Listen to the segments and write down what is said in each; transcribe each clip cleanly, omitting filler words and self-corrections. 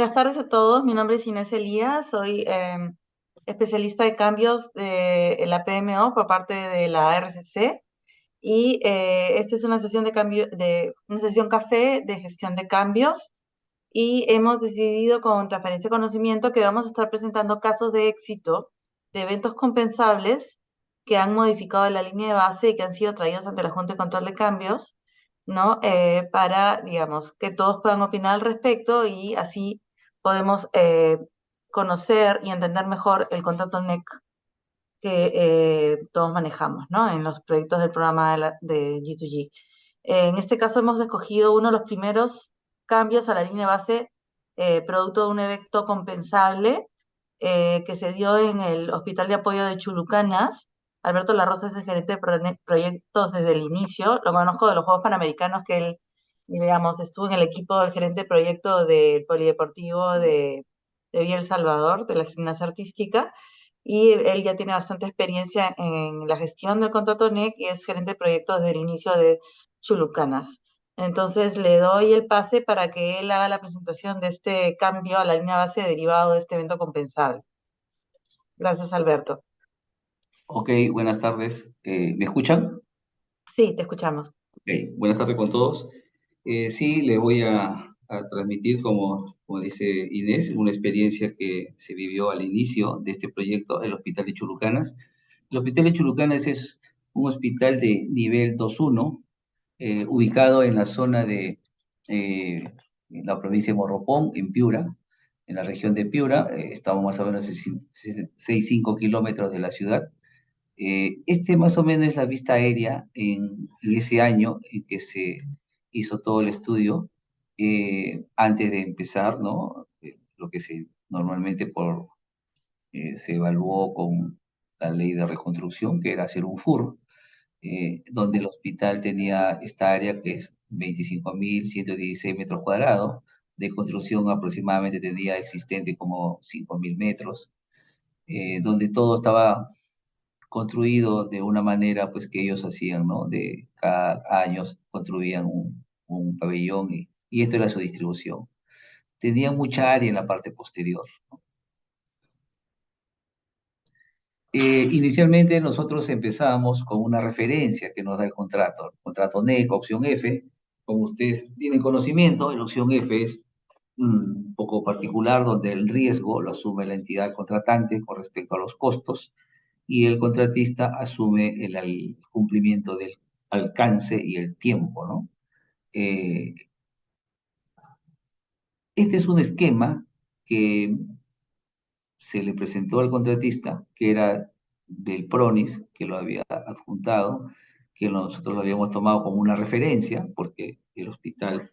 Buenas tardes a todos. Mi nombre es Inés Elías. Soy especialista de cambios de la PMO por parte de la RCC. Y esta es una sesión de cambio, una sesión café de gestión de cambios. Y hemos decidido con transferencia de conocimiento que vamos a estar presentando casos de éxito de eventos compensables que han modificado la línea de base y que han sido traídos ante la Junta de Control de Cambios, ¿no? Para, digamos, que todos puedan opinar al respecto y así podemos conocer y entender mejor el contrato NEC que todos manejamos, ¿no? En los proyectos del programa de G2G. En este caso hemos escogido uno de los primeros cambios a la línea base, producto de un evento compensable que se dio en el Hospital de Apoyo de Chulucanas. Alberto Larrosa es el gerente de proyectos desde el inicio. Lo conozco de los Juegos Panamericanos, que él, digamos, estuvo en el equipo del gerente de proyecto del Polideportivo de Villa El Salvador, de la gimnasia artística, y él ya tiene bastante experiencia en la gestión del contrato NEC y es gerente de proyectos desde el inicio de Chulucanas. Entonces le doy el pase para que él haga la presentación de este cambio a la línea base derivado de este evento compensable. Gracias, Alberto. Ok, buenas tardes. ¿Me escuchan? Sí, te escuchamos. Ok, buenas tardes con todos. Sí, le voy a transmitir, como dice Inés, una experiencia que se vivió al inicio de este proyecto, el Hospital de Chulucanas. El Hospital de Chulucanas es un hospital de nivel 2-1, ubicado en la zona de en la provincia de Morropón, en Piura, en la región de Piura. Estamos más o menos a 6,5 kilómetros de la ciudad. Este más o menos es la vista aérea en ese año en que se hizo todo el estudio, antes de empezar, ¿no? Lo que normalmente se evaluó con la ley de reconstrucción, que era hacer un FUR, donde el hospital tenía esta área que es 25.116 metros cuadrados, de construcción aproximadamente tenía existente como 5.000 metros, donde todo estaba construido de una manera pues que ellos hacían, ¿no? De cada año construían un pabellón y esto era su distribución. Tenían mucha área en la parte posterior. Inicialmente nosotros empezamos con una referencia que nos da el contrato NEC, opción F. Como ustedes tienen conocimiento, la opción F es un poco particular, donde el riesgo lo asume la entidad contratante con respecto a los costos y el contratista asume el cumplimiento del alcance y el tiempo, ¿no? Eh, este es un esquema que se le presentó al contratista, que era del PRONIS, que lo había adjuntado, que nosotros lo habíamos tomado como una referencia, porque el hospital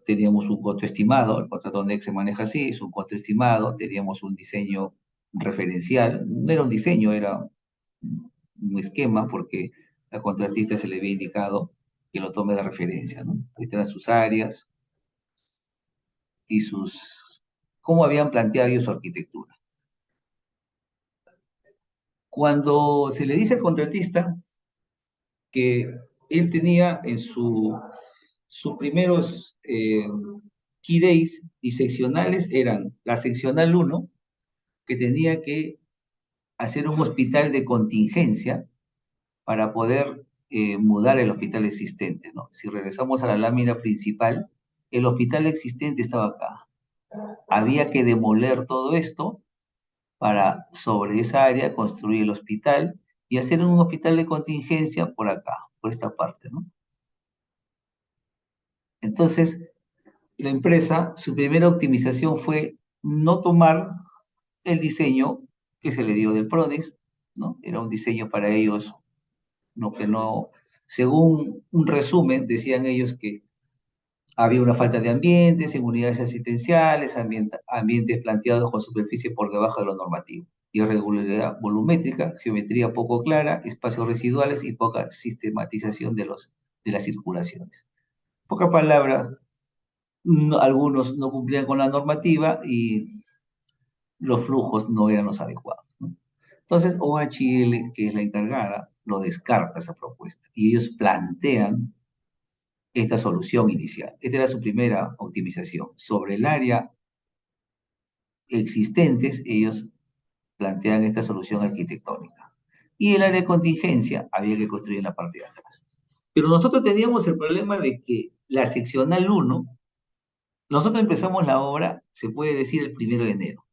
teníamos un costo estimado, el contrato NEC se maneja así, es un costo estimado, teníamos un diseño referencial, no era un diseño, era un esquema, porque al contratista se le había indicado que lo tome de referencia, ¿no? Ahí están sus áreas y cómo habían planteado ellos su arquitectura. Cuando se le dice al contratista que él tenía en sus primeros key days y seccionales eran la seccional 1, que tenía que hacer un hospital de contingencia para poder mudar el hospital existente, ¿no? Si regresamos a la lámina principal, el hospital existente estaba acá. Había que demoler todo esto para sobre esa área construir el hospital y hacer un hospital de contingencia por acá, por esta parte, ¿no? Entonces, la empresa, su primera optimización fue no tomar el diseño que se le dio del PRODEX, ¿no? Era un diseño para ellos, no, que no, según un resumen, decían ellos que había una falta de ambientes, en unidades asistenciales, ambientes planteados con superficie por debajo de lo normativo, irregularidad volumétrica, geometría poco clara, espacios residuales y poca sistematización de las circulaciones. En pocas palabras, algunos no cumplían con la normativa y los flujos no eran los adecuados, ¿no? Entonces, OHL, que es la encargada, lo descarta esa propuesta y ellos plantean esta solución inicial. Esta era su primera optimización. Sobre el área existentes, ellos plantean esta solución arquitectónica. Y el área de contingencia había que construir en la parte de atrás. Pero nosotros teníamos el problema de que la seccional uno, nosotros empezamos la obra, se puede decir, el 1 de enero.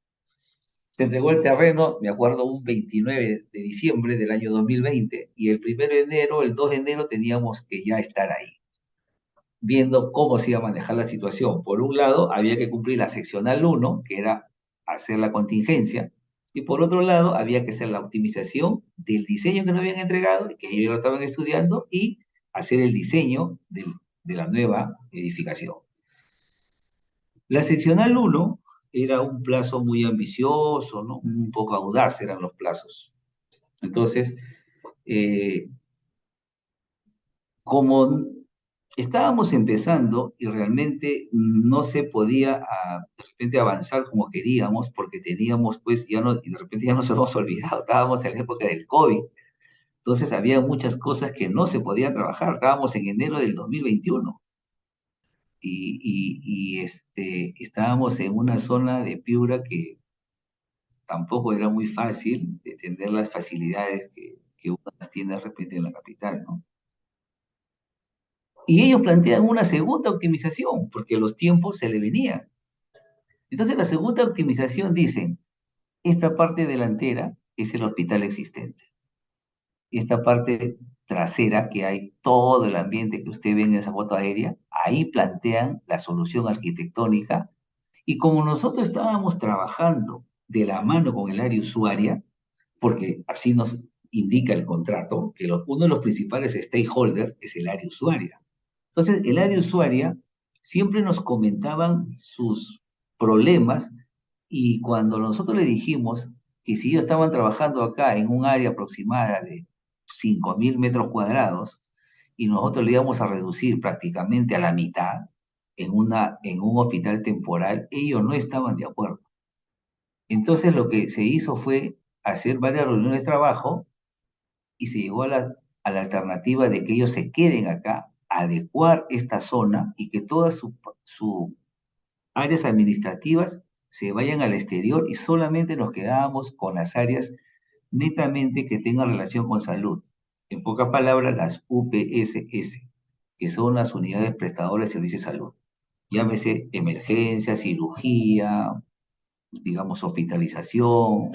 Se entregó el terreno, me acuerdo, un 29 de diciembre del año 2020, y el 1 de enero, el 2 de enero, teníamos que ya estar ahí, viendo cómo se iba a manejar la situación. Por un lado, había que cumplir la seccional uno, que era hacer la contingencia, y por otro lado, había que hacer la optimización del diseño que nos habían entregado, que ellos lo estaban estudiando, y hacer el diseño de la nueva edificación. La seccional uno era un plazo muy ambicioso, ¿no? Un poco audaz eran los plazos. Entonces, eh, como estábamos empezando y realmente no se podía de repente avanzar como queríamos porque teníamos pues ya no, y de repente ya nos hemos olvidado, estábamos en la época del COVID, entonces había muchas cosas que no se podían trabajar, estábamos en enero del 2021 estábamos en una zona de Piura que tampoco era muy fácil de tener las facilidades que uno tiene de repente en la capital, ¿no? Y ellos plantean una segunda optimización, porque los tiempos se le venían. Entonces, la segunda optimización dicen, esta parte delantera es el hospital existente. Esta parte trasera, que hay todo el ambiente que usted ve en esa foto aérea, ahí plantean la solución arquitectónica. Y como nosotros estábamos trabajando de la mano con el área usuaria, porque así nos indica el contrato, que uno de los principales stakeholders es el área usuaria. Entonces, el área usuaria siempre nos comentaban sus problemas y cuando nosotros le dijimos que si ellos estaban trabajando acá en un área aproximada de 5.000 metros cuadrados y nosotros le íbamos a reducir prácticamente a la mitad en un hospital temporal, ellos no estaban de acuerdo. Entonces, lo que se hizo fue hacer varias reuniones de trabajo y se llegó a la alternativa de que ellos se queden acá, adecuar esta zona y que todas sus áreas administrativas se vayan al exterior y solamente nos quedábamos con las áreas netamente que tengan relación con salud. En pocas palabras, las UPSS, que son las unidades prestadoras de servicios de salud. Llámese emergencia, cirugía, digamos, hospitalización,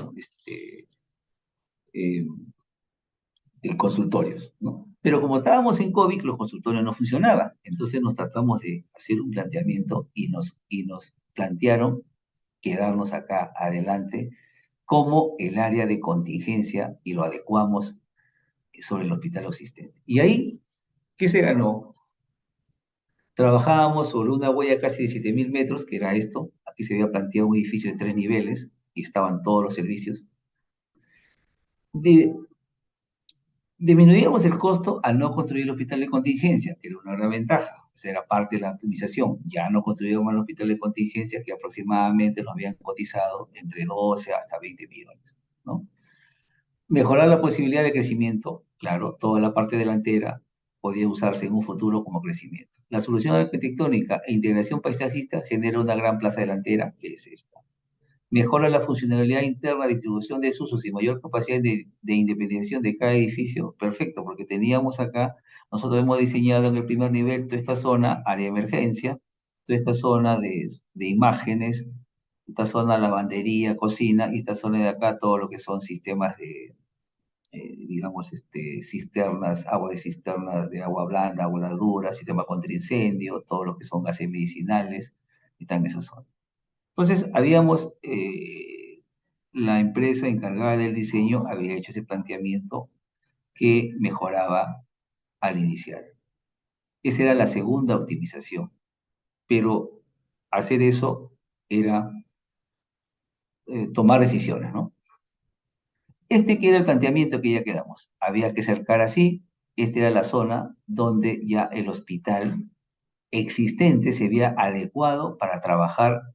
eh, consultorios, ¿no? Pero como estábamos en COVID, los consultorios no funcionaban. Entonces nos tratamos de hacer un planteamiento y nos plantearon quedarnos acá adelante como el área de contingencia y lo adecuamos sobre el hospital existente. Y ahí, ¿qué se ganó? Trabajábamos sobre una huella casi de 7.000 metros, que era esto. Aquí se había planteado un edificio de 3 niveles y estaban todos los servicios. De Disminuíamos el costo al no construir el hospital de contingencia, que era una gran ventaja. O sea, era parte de la optimización. Ya no construíamos el hospital de contingencia, que aproximadamente nos habían cotizado entre 12 hasta 20 millones, ¿no? Mejorar la posibilidad de crecimiento. Claro, toda la parte delantera podía usarse en un futuro como crecimiento. La solución arquitectónica e integración paisajista genera una gran plaza delantera, que es esta. Mejora la funcionalidad interna, distribución de sus usos y mayor capacidad de independencia de cada edificio. Perfecto, porque teníamos acá, nosotros hemos diseñado en el primer nivel toda esta zona, área de emergencia, toda esta zona de imágenes, esta zona lavandería, cocina, y esta zona de acá todo lo que son sistemas digamos, cisternas, agua de cisterna de agua blanda, agua dura, sistema contra incendio, todo lo que son gases medicinales, están en esa zona. Entonces, la empresa encargada del diseño había hecho ese planteamiento que mejoraba al iniciar. Esa era la segunda optimización, pero hacer eso era tomar decisiones, ¿no? Que era el planteamiento que ya quedamos. Había que cercar así, esta era la zona donde ya el hospital existente se había adecuado para trabajar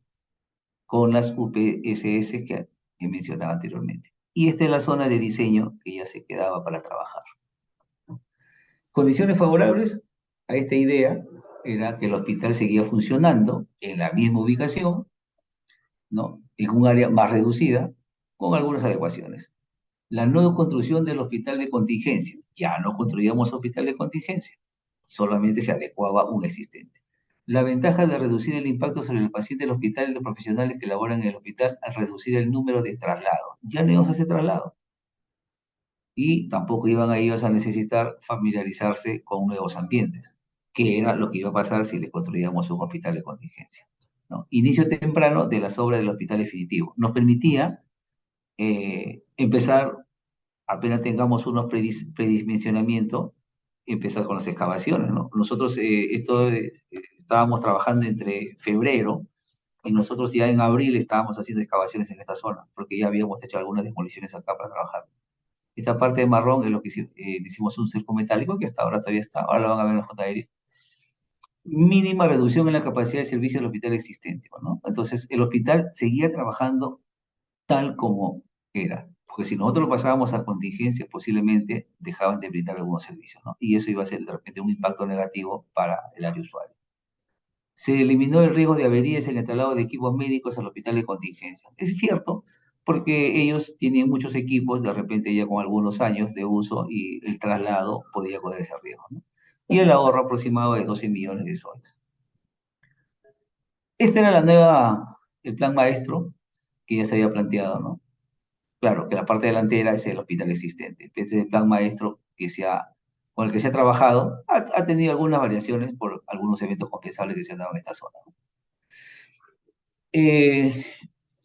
con las UPSS que mencionaba anteriormente. Y esta es la zona de diseño que ya se quedaba para trabajar. Condiciones favorables a esta idea era que el hospital seguía funcionando en la misma ubicación, ¿no? En un área más reducida, con algunas adecuaciones. La no construcción del hospital de contingencia. Ya no construíamos hospital de contingencia, solamente se adecuaba un existente. La ventaja de reducir el impacto sobre el paciente del hospital y los profesionales que laboran en el hospital al reducir el número de traslados. Ya no íbamos a hacer traslado. Y tampoco iban a ellos a necesitar familiarizarse con nuevos ambientes, que era lo que iba a pasar si les construíamos un hospital de contingencia, ¿no? Inicio temprano de las obras del hospital definitivo. Nos permitía empezar, apenas tengamos unos predimensionamientos, empezar con las excavaciones, ¿no? Nosotros estábamos trabajando entre febrero y nosotros ya en abril estábamos haciendo excavaciones en esta zona, porque ya habíamos hecho algunas demoliciones acá para trabajar. Esta parte de marrón es lo que le hicimos un cerco metálico, que hasta ahora todavía está, ahora lo van a ver en el JR. Mínima reducción en la capacidad de servicio del hospital existente, ¿no? Entonces, el hospital seguía trabajando tal como era. Porque si nosotros lo pasábamos a contingencia, posiblemente dejaban de brindar algunos servicios, ¿no? Y eso iba a ser de repente un impacto negativo para el área usuario. Se eliminó el riesgo de averías en el traslado de equipos médicos al hospital de contingencia. Es cierto, porque ellos tienen muchos equipos, de repente ya con algunos años de uso, y el traslado podía correr ese riesgo, ¿no? Y el ahorro aproximado de 12 millones de soles. Este era el plan maestro que ya se había planteado, ¿no? Claro, que la parte delantera es el hospital existente. Este es el plan maestro con el que se ha trabajado. Ha tenido algunas variaciones por algunos eventos compensables que se han dado en esta zona. Eh,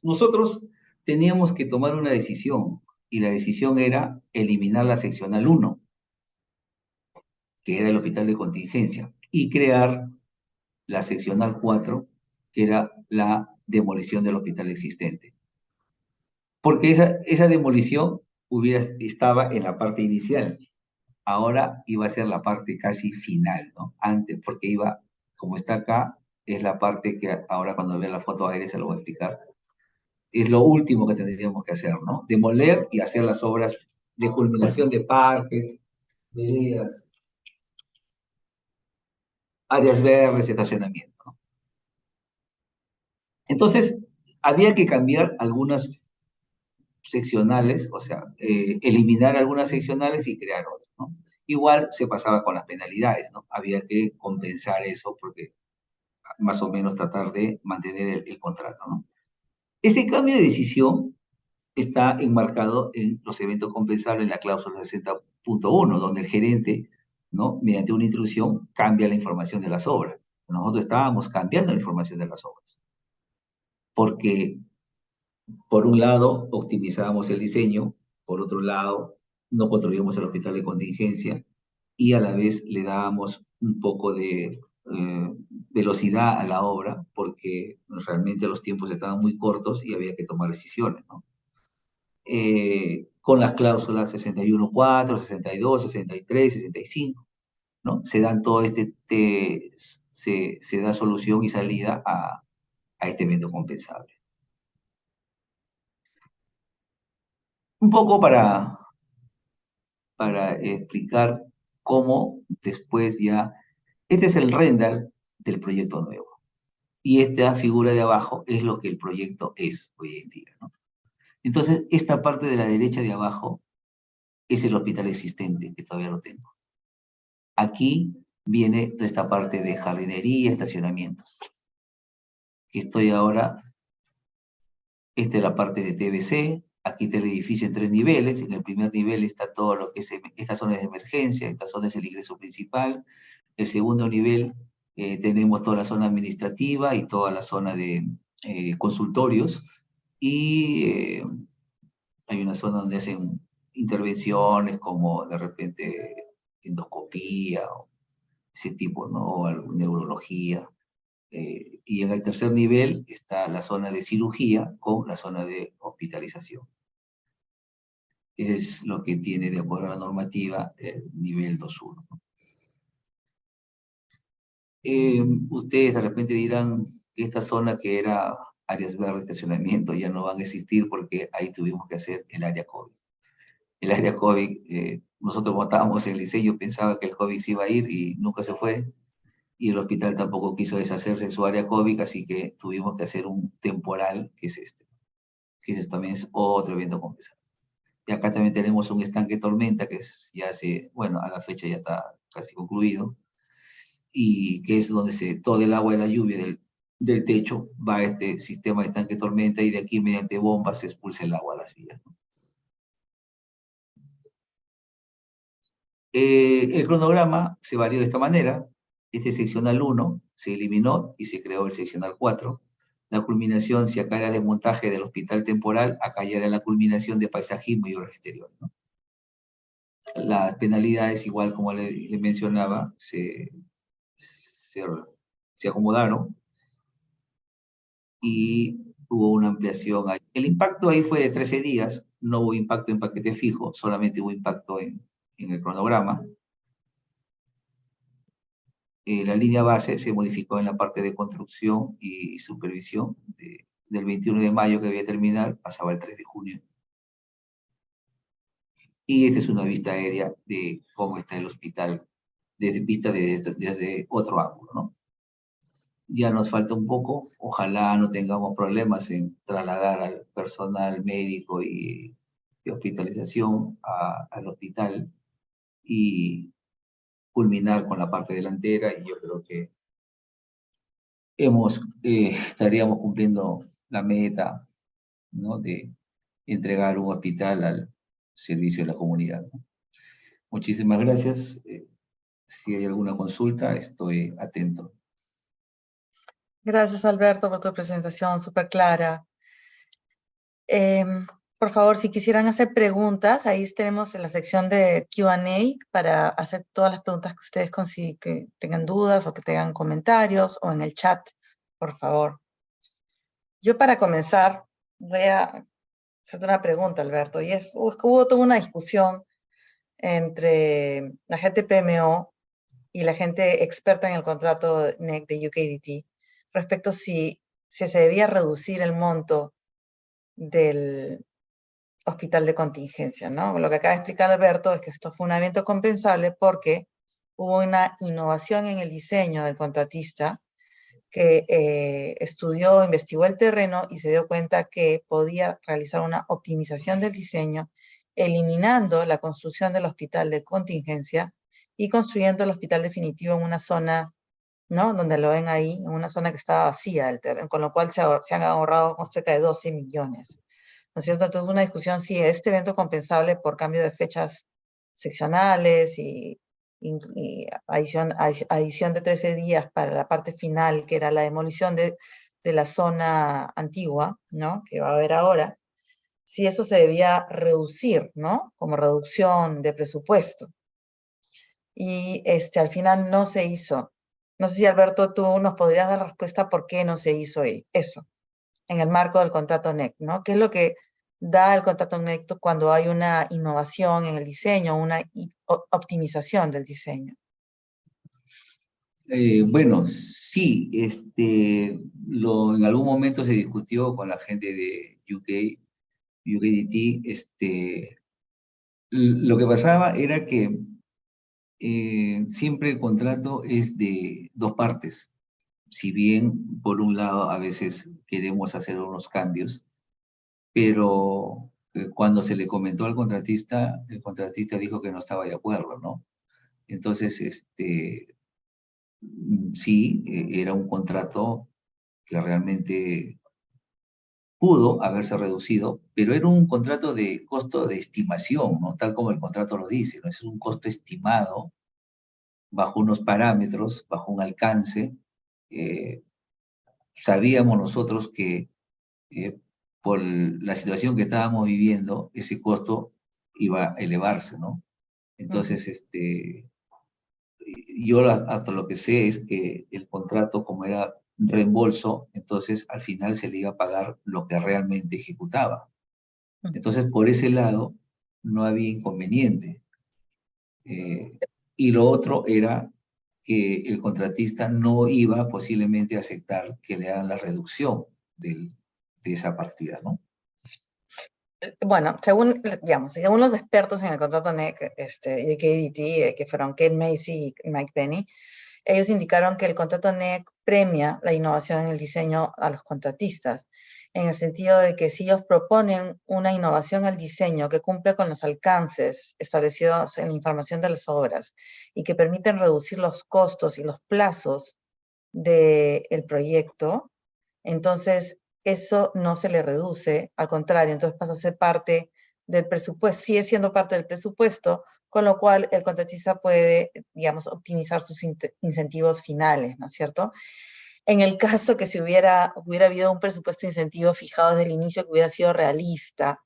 Nosotros teníamos que tomar una decisión, y la decisión era eliminar la seccional 1, que era el hospital de contingencia, y crear la seccional 4, que era la demolición del hospital existente. Porque esa demolición estaba en la parte inicial, ahora iba a ser la parte casi final, ¿no? Antes, porque como está acá, es la parte que ahora cuando vea la foto aérea se lo voy a explicar. Es lo último que tendríamos que hacer, ¿no? Demoler y hacer las obras de culminación de parques, veredas, áreas verdes, estacionamiento, ¿no? Entonces, había que cambiar algunas seccionales, o sea, eliminar algunas seccionales y crear otras, ¿no? Igual se pasaba con las penalidades, ¿no? Había que compensar eso porque más o menos tratar de mantener el contrato, ¿no? Este cambio de decisión está enmarcado en los eventos compensables en la cláusula 60.1, donde el gerente, ¿no? Mediante una instrucción, cambia la información de las obras. Nosotros estábamos cambiando la información de las obras, porque por un lado optimizábamos el diseño, por otro lado no construíamos el hospital de contingencia y a la vez le dábamos un poco de velocidad a la obra porque realmente los tiempos estaban muy cortos y había que tomar decisiones, ¿no? Con las cláusulas 61.4, 62, 63, 65, ¿no? Se dan todo se da solución y salida a este evento compensable. Un poco para explicar cómo después ya, este es el render del proyecto nuevo. Y esta figura de abajo es lo que el proyecto es hoy en día, ¿no? Entonces, esta parte de la derecha de abajo es el hospital existente, que todavía lo tengo. Aquí viene toda esta parte de jardinería, estacionamientos. Estoy ahora, esta es la parte de TBC, aquí está el edificio en 3 niveles, en el primer nivel está todo lo que es esta zona de emergencia, esta zona es el ingreso principal, el segundo nivel tenemos toda la zona administrativa y toda la zona de consultorios, y hay una zona donde hacen intervenciones como de repente endoscopía o ese tipo, ¿no? O neurología. Y en el tercer nivel está la zona de cirugía con la zona de hospitalización. Eso es lo que tiene, de acuerdo a la normativa, el nivel 2.1, ¿no? Ustedes de repente dirán que esta zona que era áreas verdes de estacionamiento ya no van a existir porque ahí tuvimos que hacer el área COVID. El área COVID, nosotros votábamos en el diseño, pensaba que el COVID se iba a ir y nunca se fue. y el hospital tampoco quiso deshacerse de su área COVID, así que tuvimos que hacer un temporal, que es este, que es también es otro evento compensado. Y acá también tenemos un estanque tormenta, que es, ya se, bueno, a la fecha ya está casi concluido, y que es donde todo el agua de la lluvia del techo va a este sistema de estanque tormenta y de aquí mediante bombas se expulsa el agua a las vías, ¿no? El cronograma se varió de esta manera. Este seccional 1 se eliminó y se creó el seccional 4. La culminación, si acá era de montaje del hospital temporal, acá ya era la culminación de paisajismo y obras exteriores, ¿no? Las penalidades, igual como le mencionaba, se, se acomodaron y hubo una ampliación ahí. El impacto ahí fue de 13 días, no hubo impacto en paquete fijo, solamente hubo impacto en el cronograma. La línea base se modificó en la parte de construcción y supervisión. Del 21 de mayo que debía terminar, pasaba al 3 de junio. Y esta es una vista aérea de cómo está el hospital, desde otro ángulo, ¿no? Ya nos falta un poco, ojalá no tengamos problemas en trasladar al personal médico y de hospitalización al hospital y culminar con la parte delantera, y yo creo que estaríamos cumpliendo la meta, ¿no?, de entregar un hospital al servicio de la comunidad, ¿no? Muchísimas gracias. Si hay alguna consulta, estoy atento. Gracias, Alberto, por tu presentación súper clara. Por favor, si quisieran hacer preguntas, ahí tenemos en la sección de Q&A para hacer todas las preguntas que ustedes que tengan dudas o que tengan comentarios, o en el chat, por favor. Yo, para comenzar, voy a hacer una pregunta, Alberto, y hubo toda una discusión entre la gente PMO y la gente experta en el contrato NEC de UKDT respecto si se debía reducir el monto del hospital de contingencia, ¿no? Lo que acaba de explicar Alberto es que esto fue un evento compensable porque hubo una innovación en el diseño del contratista que estudió, investigó el terreno y se dio cuenta que podía realizar una optimización del diseño, eliminando la construcción del hospital de contingencia y construyendo el hospital definitivo en una zona, ¿no?, donde lo ven ahí, en una zona que estaba vacía del terreno, con lo cual se han ahorrado cerca de 12 millones. ¿No es cierto? Entonces, una discusión si este evento compensable por cambio de fechas seccionales y adición de 13 días para la parte final, que era la demolición de la zona antigua, ¿no?, que va a haber ahora, si eso se debía reducir, ¿no?, como reducción de presupuesto. Y al final no se hizo. No sé si, Alberto, tú nos podrías dar respuesta por qué no se hizo eso en el marco del contrato NEC, ¿no? ¿Qué es lo que da el contrato NEC cuando hay una innovación en el diseño, una optimización del diseño? Bueno, sí, en algún momento se discutió con la gente de UKDT, lo que pasaba era que siempre el contrato es de dos partes. Si bien, por un lado, a veces queremos hacer unos cambios, pero cuando se le comentó al contratista, el contratista dijo que no estaba de acuerdo, ¿no? Entonces, sí, era un contrato que realmente pudo haberse reducido, pero era un contrato de costo de estimación, ¿no? Tal como el contrato lo dice, ¿no? Es un costo estimado bajo unos parámetros, bajo un alcance. eh, Sabíamos nosotros que por la situación que estábamos viviendo, ese costo iba a elevarse, ¿no? Entonces, yo hasta lo que sé es que el contrato, como era reembolso, entonces al final se le iba a pagar lo que realmente ejecutaba. Entonces, por ese lado, no había inconveniente. Y lo otro era que el contratista no iba posiblemente a aceptar que le hagan la reducción de esa partida, ¿no? Bueno, según los expertos en el contrato NEC de KDT, que fueron Ken Macy y Mike Penny, ellos indicaron que el contrato NEC premia la innovación en el diseño a los contratistas, en el sentido de que si ellos proponen una innovación al diseño que cumple con los alcances establecidos en la información de las obras y que permiten reducir los costos y los plazos del proyecto, entonces eso no se le reduce, al contrario, entonces pasa a ser parte del presupuesto, sigue siendo parte del presupuesto, con lo cual el contratista puede, digamos, optimizar sus incentivos finales, ¿no es cierto? En el caso que si hubiera habido un presupuesto de incentivos fijado desde el inicio que hubiera sido realista,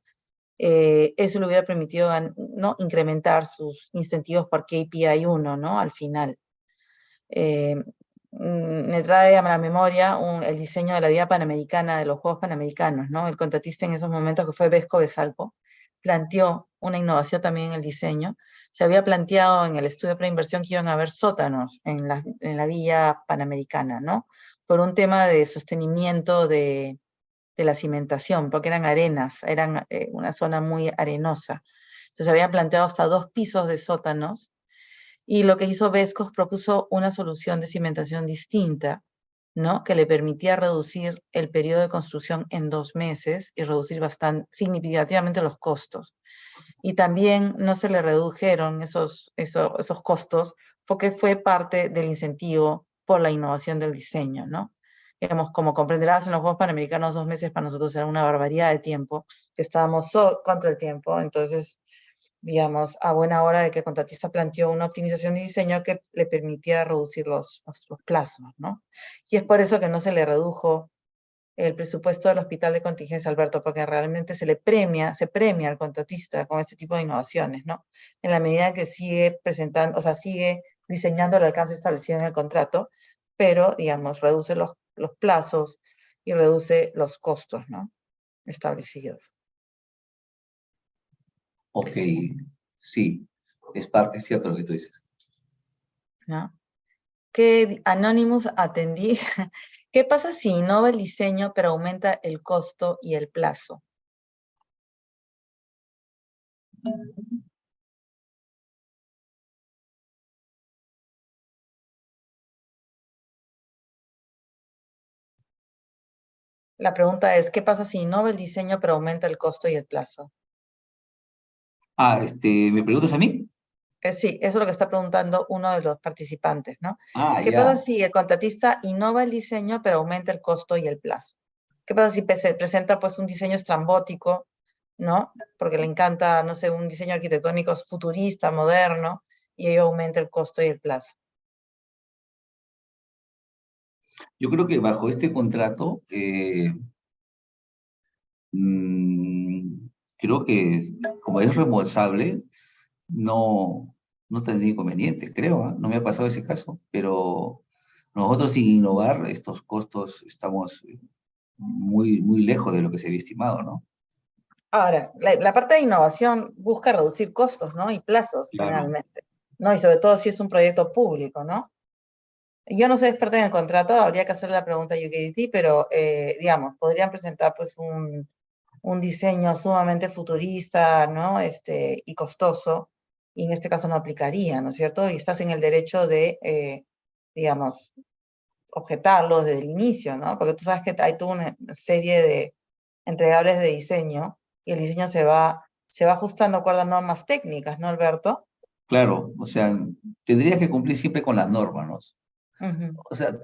eso le hubiera permitido, ¿no?, incrementar sus incentivos por KPI 1, ¿no?, al final. Eh, Me trae a la memoria el diseño de la Vía Panamericana, de los Juegos Panamericanos, ¿no? El contratista en esos momentos, que fue Vesco Besalpo, planteó una innovación también en el diseño. Se había planteado en el estudio de preinversión que iban a haber sótanos en la Vía Panamericana, ¿no? Por un tema de sostenimiento de la cimentación, porque eran arenas, eran una zona muy arenosa. Entonces habían planteado hasta 2 pisos de sótanos, y lo que hizo Vescos propuso una solución de cimentación distinta, ¿no?, que le permitía reducir el periodo de construcción en 2 meses y reducir significativamente los costos. Y también no se le redujeron esos costos porque fue parte del incentivo por la innovación del diseño, ¿no? Digamos, como comprenderás, en los Juegos Panamericanos 2 meses para nosotros era una barbaridad de tiempo, que estábamos contra el tiempo, entonces, digamos, a buena hora de que el contratista planteó una optimización de diseño que le permitiera reducir los plazos, ¿no? Y es por eso que no se le redujo el presupuesto del Hospital de Contingencia Alberto, porque realmente se premia al contratista con este tipo de innovaciones, ¿no? En la medida que sigue presentando, o sea, sigue diseñando el alcance establecido en el contrato, pero, digamos, reduce los plazos y reduce los costos, ¿no?, establecidos. Ok, sí, es cierto lo que tú dices. ¿No? Que Anonymous atendí. ¿Qué pasa si innova el diseño pero aumenta el costo y el plazo? La pregunta es, ¿qué pasa si innova el diseño pero aumenta el costo y el plazo? ¿Me preguntas a mí? Sí, eso es lo que está preguntando uno de los participantes, ¿no? ¿Qué pasa Ya. si el contratista innova el diseño pero aumenta el costo y el plazo? ¿Qué pasa si presenta pues un diseño estrambótico, ¿no? Porque le encanta, no sé, un diseño arquitectónico futurista, moderno, y ello aumenta el costo y el plazo. Yo creo que bajo este contrato, mm, creo que como es reembolsable, no, no tendría inconveniente, creo, ¿ah? No me ha pasado ese caso, pero nosotros sin innovar, estos costos estamos muy, muy lejos de lo que se había estimado, ¿no? Ahora, la parte de innovación busca reducir costos, ¿no?, y plazos, Claro. generalmente, ¿no? Y sobre todo si es un proyecto público, ¿no? Yo no soy experta en el contrato, habría que hacerle la pregunta a UKDT, pero, digamos, podrían presentar pues un diseño sumamente futurista, ¿no?, y costoso, y en este caso no aplicaría, ¿no es cierto? Y estás en el derecho de, digamos, objetarlo desde el inicio, ¿no? Porque tú sabes que hay toda una serie de entregables de diseño, y el diseño se va ajustando de acuerdo a normas técnicas, ¿no, Alberto? Claro, o sea, tendrías que cumplir siempre con las normas, ¿no? Ujú. O sea,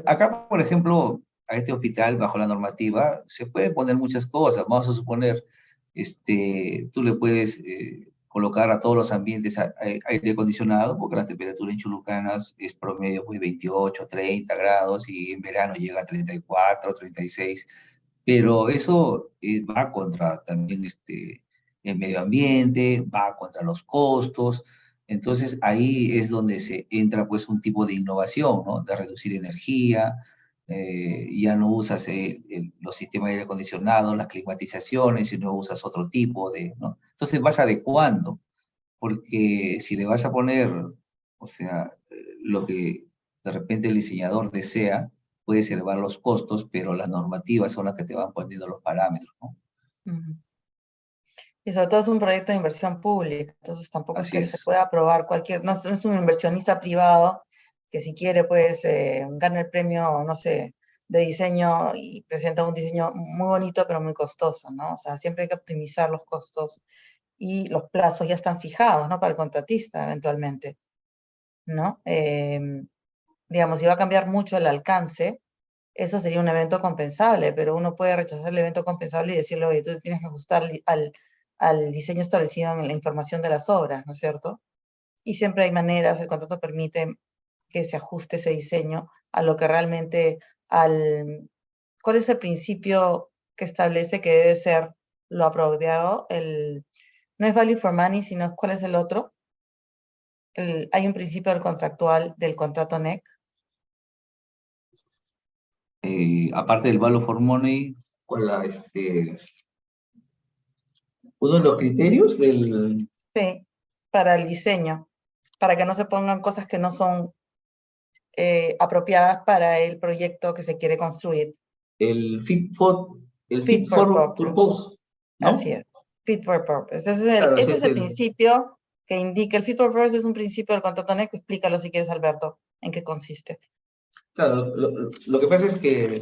acá, por ejemplo, a este hospital, bajo la normativa, se pueden poner muchas cosas. Vamos a suponer, tú le puedes colocar a todos los ambientes aire acondicionado, porque la temperatura en Chulucanas es promedio pues 28, 30 grados, y en verano llega a 34, 36. Pero eso va contra también el medio ambiente, va contra los costos. Entonces ahí es donde se entra pues un tipo de innovación, ¿no? De reducir energía, ya no usas los sistemas de aire acondicionado, las climatizaciones, sino usas otro tipo de, ¿no? Entonces vas adecuando, porque si le vas a poner, o sea, lo que de repente el diseñador desea, puedes elevar los costos, pero las normativas son las que te van poniendo los parámetros, ¿no? Ujú. Y sobre todo es un proyecto de inversión pública, entonces tampoco es Así que se es. pueda aprobar no es un inversionista privado que si quiere, pues, gana el premio, no sé, de diseño y presenta un diseño muy bonito, pero muy costoso, ¿no? O sea, siempre hay que optimizar los costos y los plazos ya están fijados, ¿no? Para el contratista, eventualmente, ¿no? Digamos, si va a cambiar mucho el alcance, eso sería un evento compensable, pero uno puede rechazar el evento compensable y decirle, oye, tú tienes que ajustar al diseño establecido en la información de las obras, ¿no es cierto? Y siempre hay maneras, el contrato permite que se ajuste ese diseño a lo que realmente, ¿cuál es el principio que establece que debe ser lo apropiado? No es value for money, sino ¿cuál es el otro? Hay un principio del contractual del contrato NEC. Aparte del value for money, uno de los criterios del Sí, para el diseño, para que no se pongan cosas que no son apropiadas para el proyecto que se quiere construir. el fit for, el Fit fit for for purpose. purpose, Así ¿no? es. Fit for purpose. Claro, Ese ese es es el el, principio que indica. El fit for purpose es un principio del contrato NEC. Explícalo si quieres, Alberto, en qué consiste. claro, lo que pasa es que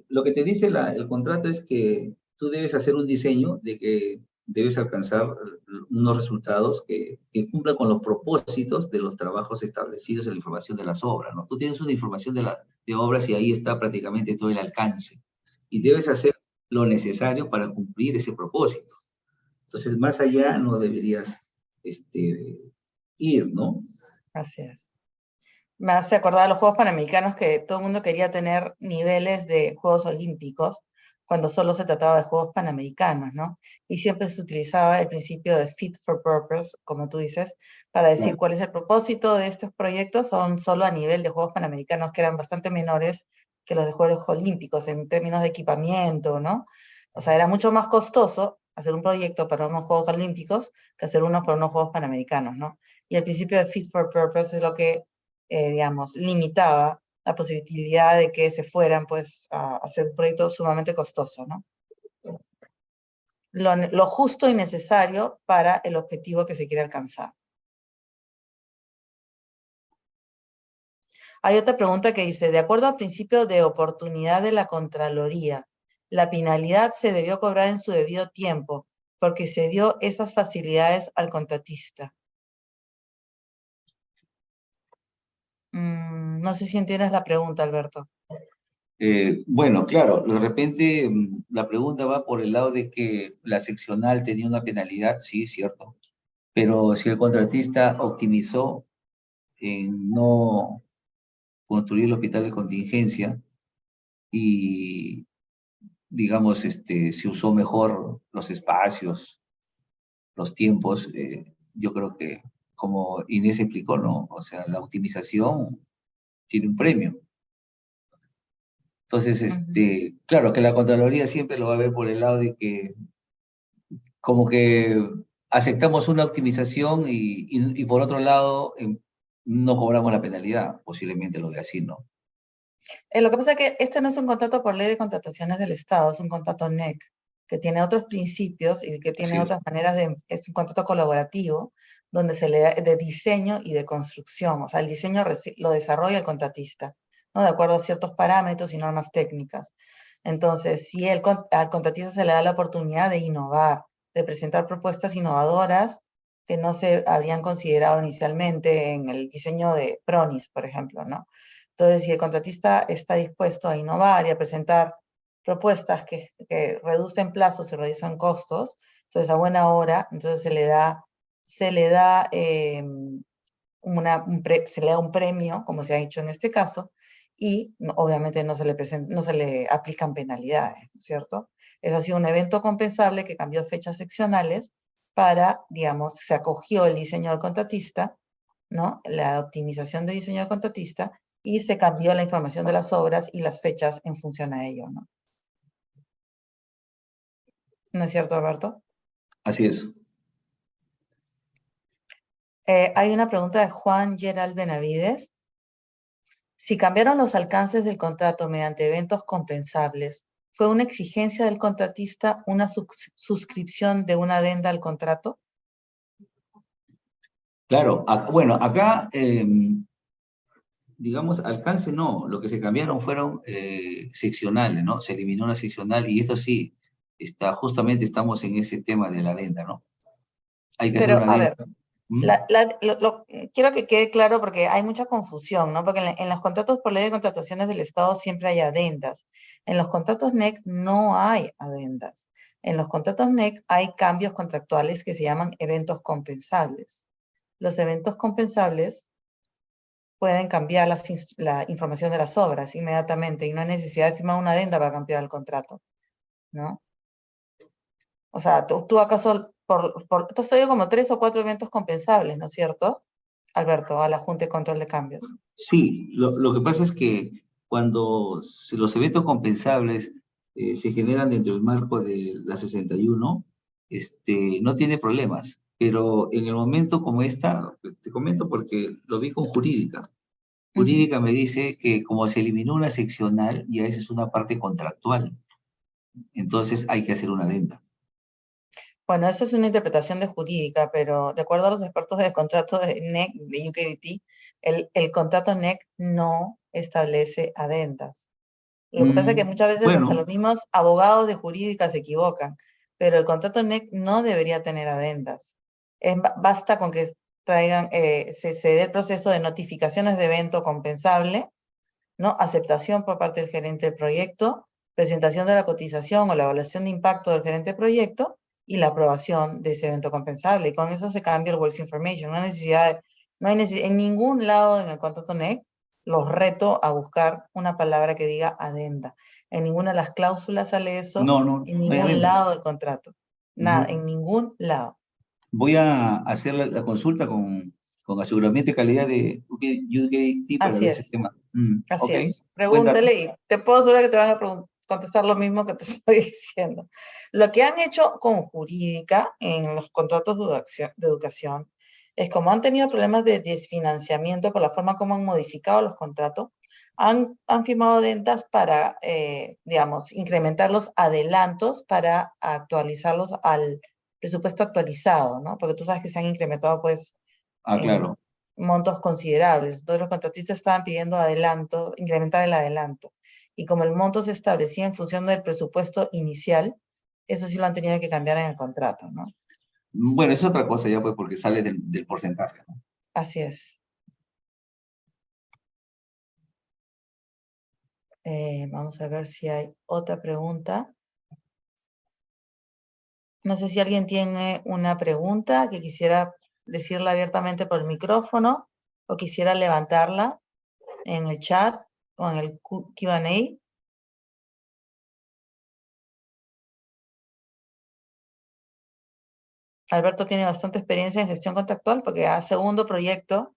lo que te dice el contrato es que tú debes hacer un diseño de que debes alcanzar unos resultados que cumplan con los propósitos de los trabajos establecidos en la información de las obras, ¿no? Tú tienes una información de obras y ahí está prácticamente todo el alcance. Y debes hacer lo necesario para cumplir ese propósito. Entonces, más allá no deberías ir, ¿no? Así es. Me hace acordar de los Juegos Panamericanos que todo el mundo quería tener niveles de Juegos Olímpicos cuando solo se trataba de Juegos Panamericanos, ¿no? Y siempre se utilizaba el principio de fit for purpose, como tú dices, para decir Claro. cuál es el propósito de estos proyectos, son solo a nivel de Juegos Panamericanos, que eran bastante menores que los de Juegos Olímpicos en términos de equipamiento, ¿no? O sea, era mucho más costoso hacer un proyecto para unos Juegos Olímpicos que hacer uno para unos Juegos Panamericanos, ¿no? Y el principio de fit for purpose es lo que digamos, limitaba la posibilidad de que se fueran, pues, a hacer un proyecto sumamente costoso, ¿no? Lo justo y necesario para el objetivo que se quiere alcanzar. Hay otra pregunta que dice, de acuerdo al principio de oportunidad de la Contraloría, la penalidad se debió cobrar en su debido tiempo, porque se dio esas facilidades al contratista. No sé si entiendes la pregunta, Alberto. Bueno, claro, de repente la pregunta va por el lado de que la seccional tenía una penalidad, sí, cierto, pero si el contratista optimizó en no construir el hospital de contingencia y, digamos, se usó mejor los espacios, los tiempos, yo creo que, como Inés explicó, ¿no? O sea, la optimización tiene un premio. Entonces, claro, que la Contraloría siempre lo va a ver por el lado de que como que aceptamos una optimización y por otro lado no cobramos la penalidad, posiblemente lo ve así, ¿no? Lo que pasa es que este no es un contrato por ley de contrataciones del Estado, es un contrato NEC, que tiene otros principios y que Así tiene es. otras maneras es un contrato colaborativo, donde se le da de diseño y de construcción, o sea, el diseño lo desarrolla el contratista, ¿no? De acuerdo a ciertos parámetros y normas técnicas. Entonces, si al contratista se le da la oportunidad de innovar, de presentar propuestas innovadoras que no se habrían considerado inicialmente en el diseño de PRONIS, por ejemplo, ¿no? Entonces, si el contratista está dispuesto a innovar y a presentar propuestas que reducen plazos y reducen costos, entonces a buena hora, entonces se le da, se le da un premio, como se ha hecho en este caso, y obviamente no se le aplican penalidades, ¿no es cierto? Es así un evento compensable que cambió fechas seccionales para, digamos, se acogió el diseño del contratista, ¿no? La optimización de diseño del contratista y se cambió la información de las obras y las fechas en función a ello, ¿no? ¿No es cierto, Alberto? Así es. Hay una pregunta de Juan Gerald Benavides. Si cambiaron los alcances del contrato mediante eventos compensables, ¿fue una exigencia del contratista una suscripción de una adenda al contrato? Claro, bueno, acá digamos, alcance no, lo que se cambiaron fueron seccionales, ¿no? Se eliminó una seccional y esto sí, justamente estamos en ese tema de la adenda, ¿no? Hay que hacer Pero, una a adenda. ver, ¿Mm? quiero que quede claro porque hay mucha confusión, ¿no? Porque en los contratos por ley de contrataciones del Estado siempre hay adendas. En los contratos NEC no hay adendas. En los contratos NEC hay cambios contractuales que se llaman eventos compensables. Los eventos compensables pueden cambiar la información de las obras inmediatamente y no hay necesidad de firmar una adenda para cambiar el contrato, ¿no? O sea, tú acaso, tú has traído como 3 o 4 eventos compensables, ¿no es cierto, Alberto, a la Junta de Control de Cambios? Sí, lo que pasa es que cuando los eventos compensables se generan dentro del marco de la 61, no tiene problemas. Pero en el momento como esta, te comento porque lo vi con jurídica. Ujú. Jurídica me dice que como se eliminó una seccional, y a esa es una parte contractual, entonces hay que hacer una adenda. Bueno, eso es una interpretación de jurídica, pero de acuerdo a los expertos de contrato de NEC, de UKDT, el contrato NEC no establece adendas. Lo que pasa es que muchas veces hasta Bueno, los mismos abogados de jurídica se equivocan, pero el contrato NEC no debería tener adendas. Basta con que traigan, se dé el proceso de notificaciones de evento compensable, ¿no? Aceptación por parte del gerente del proyecto, presentación de la cotización o la evaluación de impacto del gerente de proyecto y la aprobación de ese evento compensable. Y con eso se cambia el Works Information. En ningún lado en el contrato NEC los reto a buscar una palabra que diga adenda. En ninguna de las cláusulas sale eso, no, no, en no hay ningún adenda. lado del contrato. Nada, Ujú. en ningún lado. Voy a hacer la consulta con aseguramiento de calidad de UKT para Así ver ese es. tema. Así Ok, es. buen dato. Pregúntale y te puedo asegurar que te van a contestar lo mismo que te estoy diciendo. Lo que han hecho con jurídica en los contratos de educación es como han tenido problemas de desfinanciamiento por la forma como han modificado los contratos, han firmado adendas para, digamos, incrementar los adelantos para actualizarlos al presupuesto actualizado, ¿no? Porque tú sabes que se han incrementado, pues, Ah, en claro. montos considerables. Todos los contratistas estaban pidiendo adelanto, incrementar el adelanto. Y como el monto se establecía en función del presupuesto inicial, eso sí lo han tenido que cambiar en el contrato, ¿no? Bueno, es otra cosa ya, pues, porque sale del porcentaje, ¿no? Así es. Vamos a ver si hay otra pregunta. No sé si alguien tiene una pregunta que quisiera decirla abiertamente por el micrófono o quisiera levantarla en el chat o en el Q&A. Alberto tiene bastante experiencia en gestión contractual porque es segundo proyecto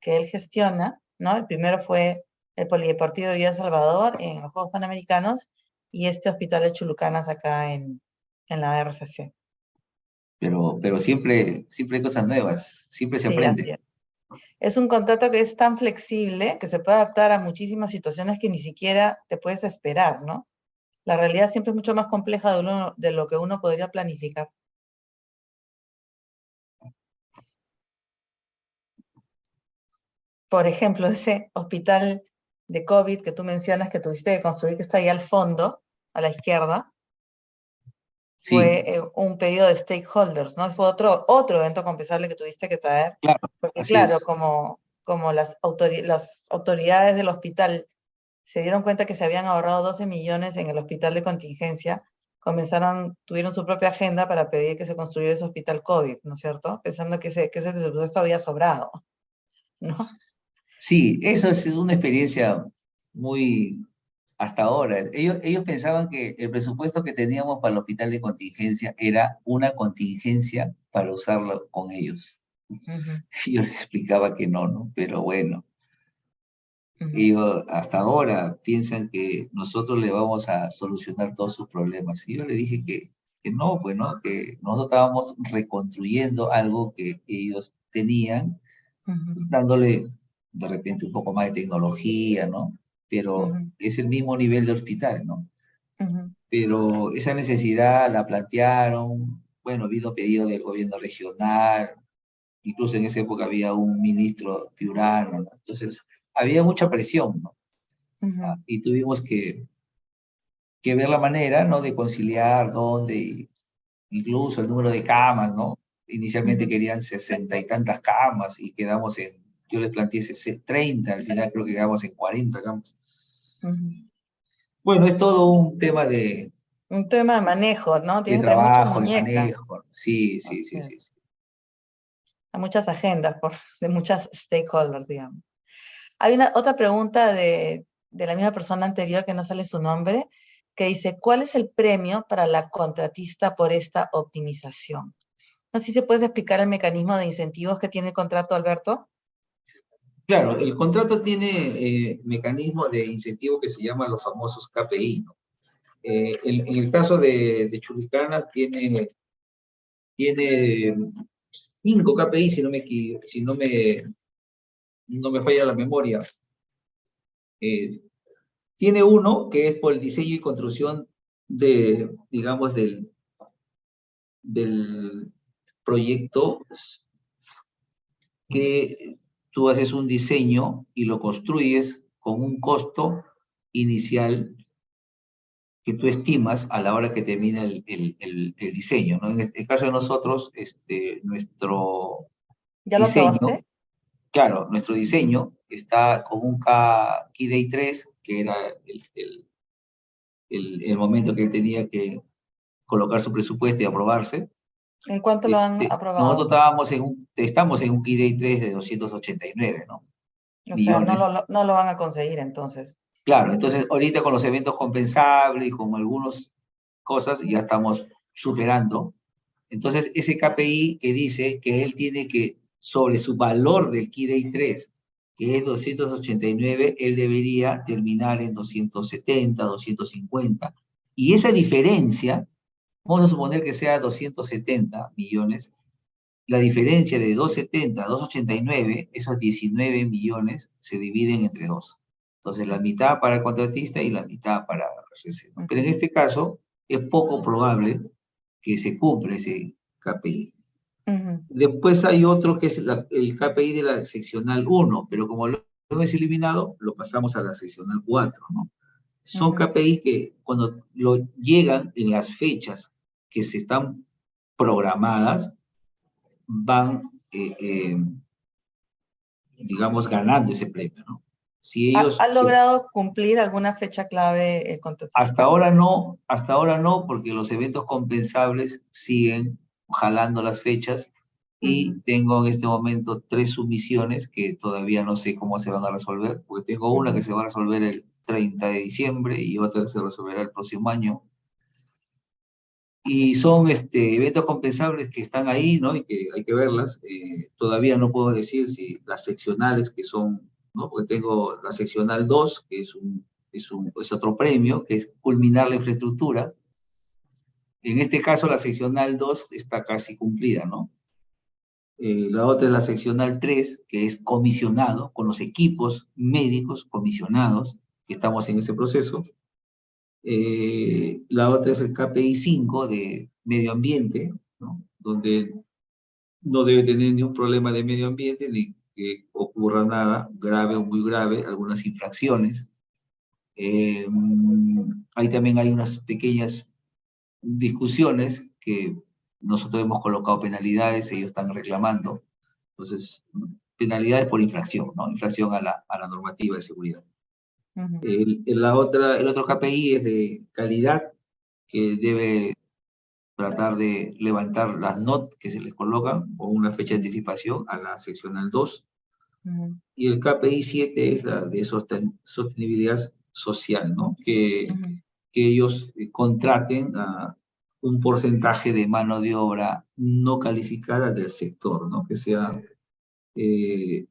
que él gestiona, ¿no? El primero fue el Polideportivo de Villa Salvador en los Juegos Panamericanos y este hospital de Chulucanas acá en la RCC. Pero siempre hay cosas nuevas, siempre se Sí, así aprende. es. Es un contrato que es tan flexible que se puede adaptar a muchísimas situaciones que ni siquiera te puedes esperar, ¿no? La realidad siempre es mucho más compleja de lo que uno podría planificar. Por ejemplo, ese hospital de COVID que tú mencionas que tuviste que construir, que está ahí al fondo, a la izquierda, Sí, fue un pedido de stakeholders, ¿no? Fue otro evento compensable que tuviste que traer, claro, porque así claro, es. como las autoridades del hospital se dieron cuenta que se habían ahorrado 12 millones en el hospital de contingencia, tuvieron su propia agenda para pedir que se construyera ese hospital COVID, ¿no es cierto? Pensando que ese presupuesto había sobrado, ¿no? Sí, eso es una experiencia muy hasta ahora. Ellos pensaban que el presupuesto que teníamos para el hospital de contingencia era una contingencia para usarlo con ellos. Ujú, Y yo les explicaba que no, ¿no? Pero bueno, ujú, ellos hasta ahora piensan que nosotros le vamos a solucionar todos sus problemas. Y yo le dije que no, pues no, que nosotros estábamos reconstruyendo algo que ellos tenían, ujú, pues, dándole de repente un poco más de tecnología, ¿no? Pero ujú, es el mismo nivel de hospital, ¿no? ujú, Pero esa necesidad la plantearon, bueno, vino pedido del gobierno regional, incluso en esa época había un ministro piurano, ¿no? Entonces, había mucha presión, ¿no? Ujú, Y tuvimos que ver la manera, ¿no? De conciliar dónde, incluso el número de camas, ¿no? Inicialmente ujú, querían 60 y tantas camas y quedamos en, yo les planteé 30, al final creo que quedamos en 40 camas. ujú. Bueno, es todo un tema Un tema de manejo, ¿no? de Tienes que tener mucha trabajo, de muñeca. manejo. Sí, O sí, sí, sea, sí, sí. hay muchas agendas de muchas stakeholders, digamos. Hay una otra pregunta de la misma persona anterior que no sale su nombre, que dice, ¿cuál es el premio para la contratista por esta optimización? No sé si se puede explicar el mecanismo de incentivos que tiene el contrato, Alberto. Claro, el contrato tiene mecanismo de incentivo que se llaman los famosos KPI, ¿no? En el caso de Chulucanas tiene 5 KPI, si no me falla la memoria. Eh, Tiene uno que es por el diseño y construcción digamos, del proyecto, que tú haces un diseño y lo construyes con un costo inicial que tú estimas a la hora que termina el diseño, ¿no? En el caso de nosotros, nuestro ¿Ya lo diseño, aprobaste? claro, nuestro diseño está con un Key Day 3, que era el momento que él tenía que colocar su presupuesto y aprobarse. ¿En cuánto lo han Nosotros aprobado? estamos en un Key Day 3 de 289, ¿no? O sea, no Millones. no lo van a conseguir entonces. Claro, entonces ahorita con los eventos compensables y con algunas cosas ya estamos superando. Entonces ese KPI que dice que él tiene que, sobre su valor del Key Day 3, que es 289, él debería terminar en 270, 250. Y esa diferencia, vamos a suponer que sea 270 millones, la diferencia de 270 a 289, esos 19 millones se dividen entre dos. Entonces, la mitad para el contratista y la mitad para la RC, ¿no? Pero en Ujú, este caso, es poco probable que se cumpla ese KPI. ujú, Después hay otro que es el KPI de la seccional 1, pero como lo hemos eliminado, lo pasamos a la seccional 4, ¿no? Son ujú. KPI que cuando llegan en las fechas que se están programadas, van, digamos, ganando ese premio, ¿no? Si ¿Ha ellos, logrado cumplir alguna fecha clave el contratista? hasta ahora no, porque los eventos compensables siguen jalando las fechas y Ujú, tengo en este momento 3 sumisiones que todavía no sé cómo se van a resolver, porque tengo una que ujú, se va a resolver el 30 de diciembre y otra que se resolverá el próximo año. Y son eventos compensables que están ahí, ¿no? Y que hay que verlas. Todavía no puedo decir si las seccionales que son, ¿no? Porque tengo la seccional 2 que es otro premio, que es culminar la infraestructura. En este caso, la seccional 2 está casi cumplida, ¿no? La otra es la seccional 3 que es comisionado, con los equipos médicos comisionados, que estamos en ese proceso. La otra es el KPI 5 de medio ambiente, ¿no? Donde no debe tener ni un problema de medio ambiente, ni que ocurra nada grave o muy grave, algunas infracciones. Ahí también hay unas pequeñas discusiones que nosotros hemos colocado penalidades, ellos están reclamando. Entonces, penalidades por infracción, ¿no? Infracción a la normativa de seguridad. ujú, El otro KPI es de calidad, que debe tratar de levantar las NOT que se les colocan con una fecha de ujú, anticipación a la seccional 2. ujú, Y el KPI 7 es la de sostenibilidad social, ¿no? ujú. Que ellos contraten a un porcentaje de mano de obra no calificada del sector, ¿no? Que sea eh,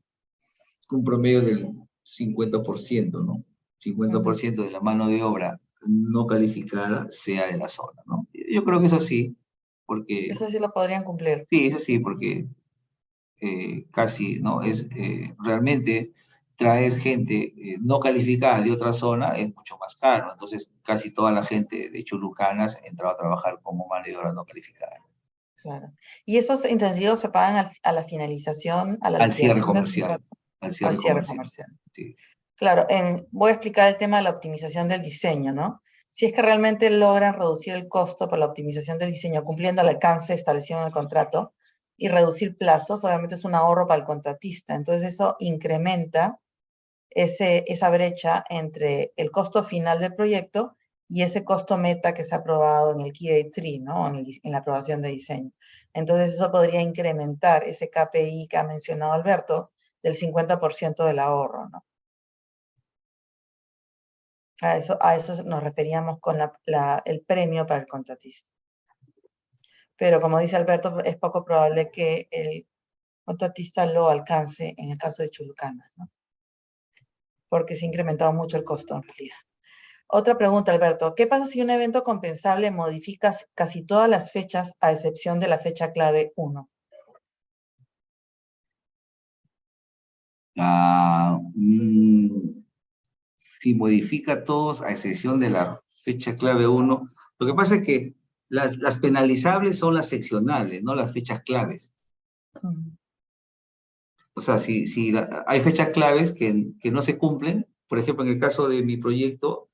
un promedio del 50%, ¿no? cincuenta por Ujú. ciento de la mano de obra no calificada sea de la zona, ¿no? Yo creo que eso sí, porque, Eso sí lo podrían cumplir. sí, eso sí, porque casi, ¿no? Es realmente traer gente no calificada de otra zona es mucho más caro, entonces casi toda la gente de Chulucanas entraba a trabajar como mano de obra no calificada. Claro. ¿Y esos incentivos se pagan a la finalización, a la Al cierre liquidación del comercial. contrato? al al cierre cierre comercial. comercial. Sí. Claro, voy a explicar el tema de la optimización del diseño, ¿no? Si es que realmente logran reducir el costo por la optimización del diseño, cumpliendo el alcance establecido en el contrato, y reducir plazos, obviamente es un ahorro para el contratista. Entonces eso incrementa esa brecha entre el costo final del proyecto y ese costo meta que se ha aprobado en el Key Day 3, ¿no? En la aprobación de diseño. Entonces eso podría incrementar ese KPI que ha mencionado Alberto del 50% del ahorro, ¿no? A eso nos referíamos con el premio para el contratista. Pero como dice Alberto, es poco probable que el contratista lo alcance en el caso de Chulucanas, ¿no? Porque se ha incrementado mucho el costo en realidad. Otra pregunta, Alberto. ¿Qué pasa si un evento compensable modifica casi todas las fechas a excepción de la fecha clave 1? Si modifica todos a excepción de la fecha clave 1, lo que pasa es que las penalizables son las seccionales, no las fechas claves. O sea, si hay fechas claves que no se cumplen, por ejemplo, en el caso de mi proyecto,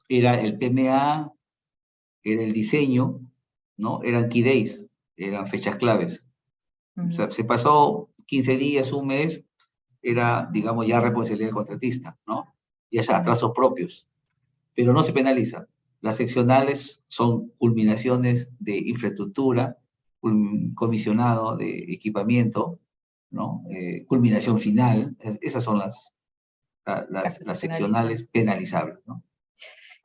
era el PMA, era el diseño, ¿no? Eran key days, eran fechas claves. O sea, se pasó 15 días, un mes, era, digamos, ya responsabilidad del contratista, ¿no? Y es atrasos propios, pero no se penaliza. Las seccionales son culminaciones de infraestructura, comisionado de equipamiento, ¿no? Culminación final, esas son Las que se las penalizan. seccionales penalizables, ¿no?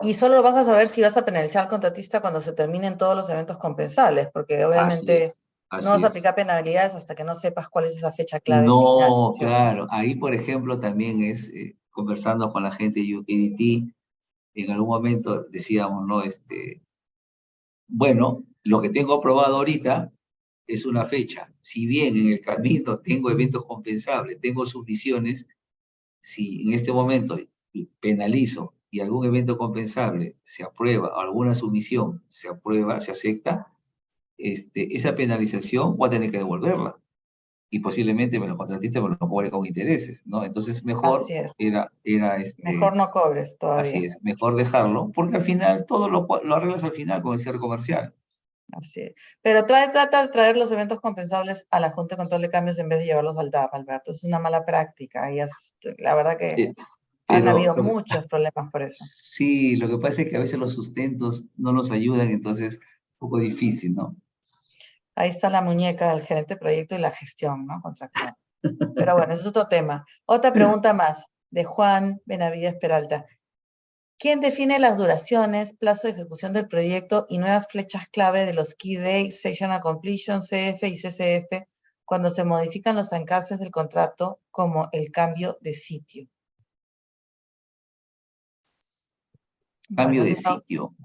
Y solo vas a saber si vas a penalizar al contratista cuando se terminen todos los eventos compensables, porque Así obviamente es, no vas así a es. aplicar penalidades hasta que no sepas cuál es esa fecha clave final, No, ¿cierto? claro, ahí por ejemplo también es, conversando con la gente de UKDT, en algún momento decíamos, ¿no? Bueno, lo que tengo aprobado ahorita es una fecha. Si bien en el camino tengo eventos compensables, tengo submisiones, si en este momento penalizo y algún evento compensable se aprueba, o alguna sumisión se aprueba, se acepta, esa penalización voy a tener que devolverla. Y posiblemente me lo contratista me lo cobre con intereses, ¿no? Entonces mejor Así es. era Mejor no cobres así todavía. es, mejor dejarlo, porque al final todo lo arreglas al final con el cierre comercial. Así es. Pero trata de traer los eventos compensables a la Junta de Control de Cambios en vez de llevarlos al DAP, Alberto. Es una mala práctica. La verdad que Sí, han pero habido muchos problemas por eso. sí, lo que pasa es que a veces los sustentos no nos ayudan, entonces un poco difícil, ¿no? Ahí está la muñeca del gerente de proyecto y la gestión, ¿no? Contractual. Pero bueno, eso es otro tema. Otra pregunta más, de Juan Benavides Peralta. ¿Quién define las duraciones, plazo de ejecución del proyecto y nuevas flechas clave de los Key Days, Sectional Completion, CF y CCF cuando se modifican los alcances del contrato como el cambio de sitio? Bueno, Cambio eso de es una, sitio,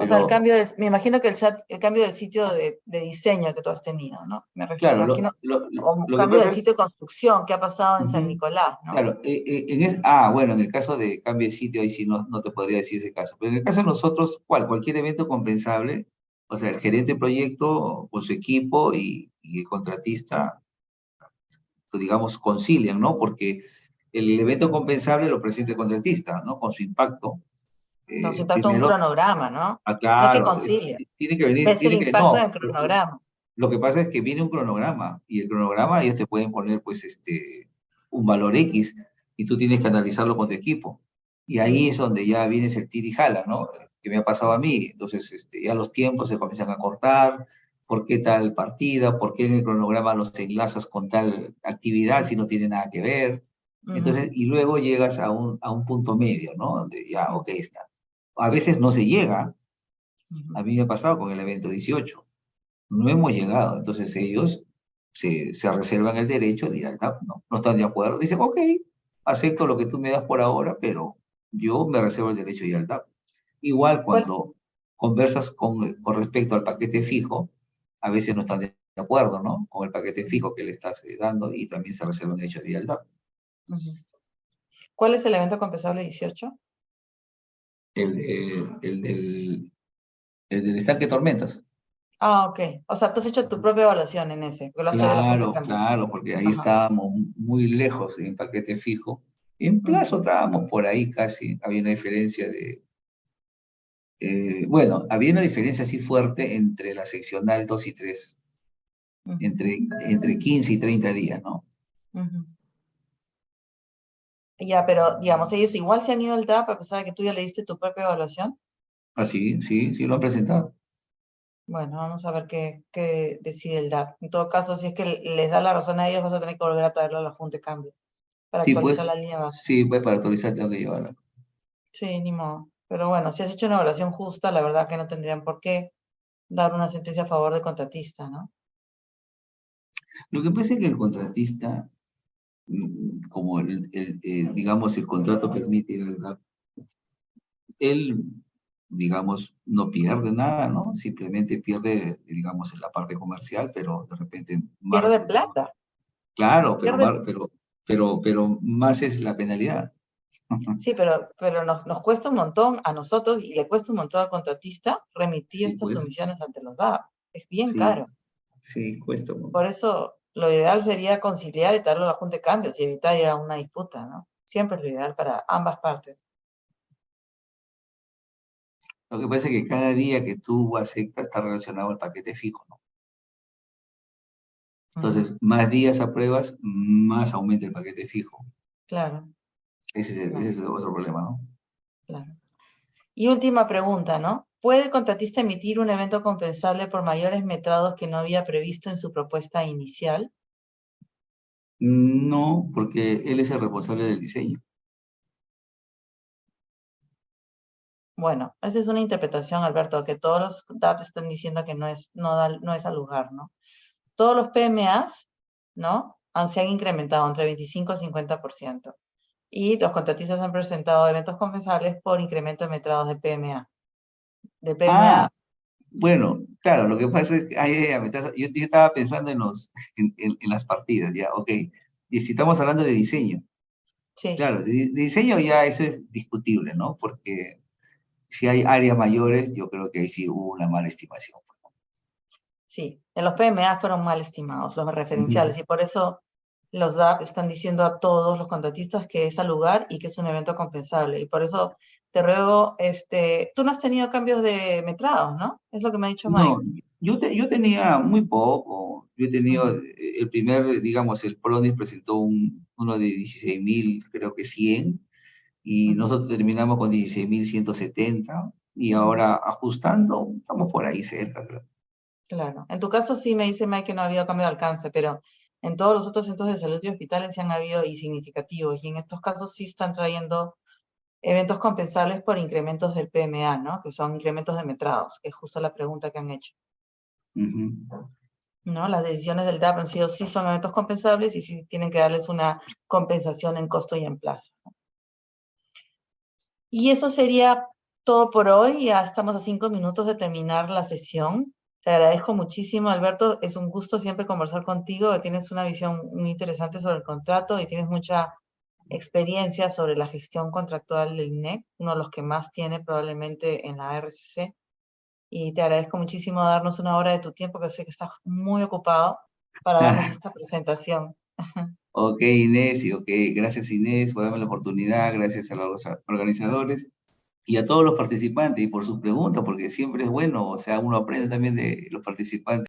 o sea, pero me imagino que el cambio de sitio de diseño que tú has tenido, ¿no? Me claro, imagino, o lo que cambio de pasa es, sitio de construcción que ha pasado en San ujú, Nicolás, ¿no? claro, bueno, en el caso de cambio de sitio, ahí sí no te podría decir ese caso, pero en el caso de nosotros, cualquier evento compensable, o sea, el gerente de proyecto con su equipo y el contratista, pues, digamos, concilian, ¿no? Porque el evento compensable lo presenta el contratista, ¿no? Con su impacto. Nos impacta un Primero, cronograma, ¿no? No es que claro, concilies, tiene que venir, ves el tiene que, impacto en no, el cronograma. lo que pasa es que viene un cronograma y el cronograma ellos te pueden poner pues un valor X y tú tienes que analizarlo con tu equipo. Y ahí es donde ya vienes el tira y jala, ¿no? Que me ha pasado a mí. Entonces ya los tiempos se comienzan a cortar, ¿por qué tal partida? ¿Por qué en el cronograma los enlazas con tal actividad si no tiene nada que ver? Entonces, y luego llegas a un punto medio, ¿no? Donde ya, ok, está. A veces no se llega. A mí me ha pasado con el evento 18 no hemos llegado. Entonces ellos se reservan el derecho de ir al TAP, ¿no? No están de acuerdo. Dicen, ok, acepto lo que tú me das por ahora, pero yo me reservo el derecho de ir al TAP. Igual ¿Cuál, cuando conversas con respecto al paquete fijo, a veces no están de acuerdo, ¿no? Con el paquete fijo que le estás dando y también se reservan el derecho de ir al TAP. ¿Cuál es el evento compensable 18? El, de- el del, el del estanque de tormentas. Ah, ok. O sea, tú has hecho tu propia evaluación en ese, que lo has traído a la Junta de Claro, Cambios. claro, porque ahí Ajá. estábamos muy lejos en paquete fijo. En plazo Ujú, estábamos por ahí casi, había una diferencia de, bueno, había una diferencia así fuerte entre la seccional 2 y 3, ujú, entre 15 y 30 días, ¿no? ujú. Ya, pero digamos, ellos igual se han ido al DAP a pesar de que tú ya le diste tu propia evaluación. Así, sí, sí lo han presentado. Bueno, vamos a ver qué decide el DAP. En todo caso, si es que les da la razón a ellos, vas a tener que volver a traerlo a la Junta de Cambios para actualizar la línea base. Sí, pues para actualizar tengo que llevarla. Sí, ni modo. Pero bueno, si has hecho una evaluación justa, la verdad que no tendrían por qué dar una sentencia a favor del contratista, ¿no? Lo que pasa es que el contratista, como digamos, el contrato permite, ¿verdad? Él, digamos, no pierde nada, ¿no? Simplemente pierde, digamos, en la parte comercial, pero de repente Pierde más, plata, claro, pierde. pero más es la penalidad. Sí, pero nos cuesta un montón a nosotros y le cuesta un montón al contratista remitir Sí, estas pues, sumisiones ante los DAP. Es bien sí, caro. sí, cuesta. Por eso, lo ideal sería conciliar y traerlo a la Junta de Cambios y evitar ya una disputa, ¿no? Siempre es lo ideal para ambas partes. Lo que pasa es que cada día que tú aceptas está relacionado al paquete fijo, ¿no? Ujú, Entonces, más días apruebas, más aumenta el paquete fijo. claro, Ese claro, es otro problema, ¿no? claro. Y última pregunta, ¿no? ¿Puede el contratista emitir un evento compensable por mayores metrados que no había previsto en su propuesta inicial? No, porque él es el responsable del diseño. Bueno, esa es una interpretación, Alberto, que todos los DAP están diciendo que no es al lugar, ¿no? Todos los PMAs, ¿no? Se han incrementado entre 25 y 50%. Y los contratistas han presentado eventos compensables por incremento de metrados de PMA. De Ah, PMA, bueno, claro, lo que pasa es que yo estaba pensando en las partidas, ya, ok. Y si estamos hablando de diseño, sí, claro, de diseño ya eso es discutible, ¿no? Porque si hay áreas mayores, yo creo que ahí sí hubo una mala estimación. sí. En los PMA fueron mal estimados, los Ujú. referenciales, y por eso los DAP están diciendo a todos los contratistas que es al lugar y que es un evento compensable. Y por eso te ruego, tú no has tenido cambios de metrados, ¿no? Es lo que me ha dicho Mike. No, yo tenía muy poco. Yo he tenido Ujú, el primer, digamos, el Prodis presentó uno de 16.000, creo que 100, y ujú, nosotros terminamos con 16.170, y ujú. ahora ajustando, estamos por ahí cerca, creo. Claro. En tu caso sí me dice Mike que no ha habido cambio de alcance, pero en todos los otros centros de salud y hospitales sí han habido y significativos. Y en estos casos sí están trayendo eventos compensables por incrementos del PMA, ¿no? Que son incrementos de metrados, que es justo la pregunta que han hecho, Ujú. ¿no? Las decisiones del DAP han sido sí son eventos compensables y sí tienen que darles una compensación en costo y en plazo. Y eso sería todo por hoy. Ya estamos a 5 minutos de terminar la sesión. Te agradezco muchísimo, Alberto. Es un gusto siempre conversar contigo. Tienes una visión muy interesante sobre el contrato y tienes mucha experiencia sobre la gestión contractual del INEC, uno de los que más tiene probablemente en la RCC. Y te agradezco muchísimo darnos una hora de tu tiempo, que sé que estás muy ocupado para darnos esta presentación. Ok, Inés, y ok, gracias Inés por darme la oportunidad, gracias a los organizadores y a todos los participantes y por sus preguntas, porque siempre es bueno, o sea, uno aprende también de los participantes.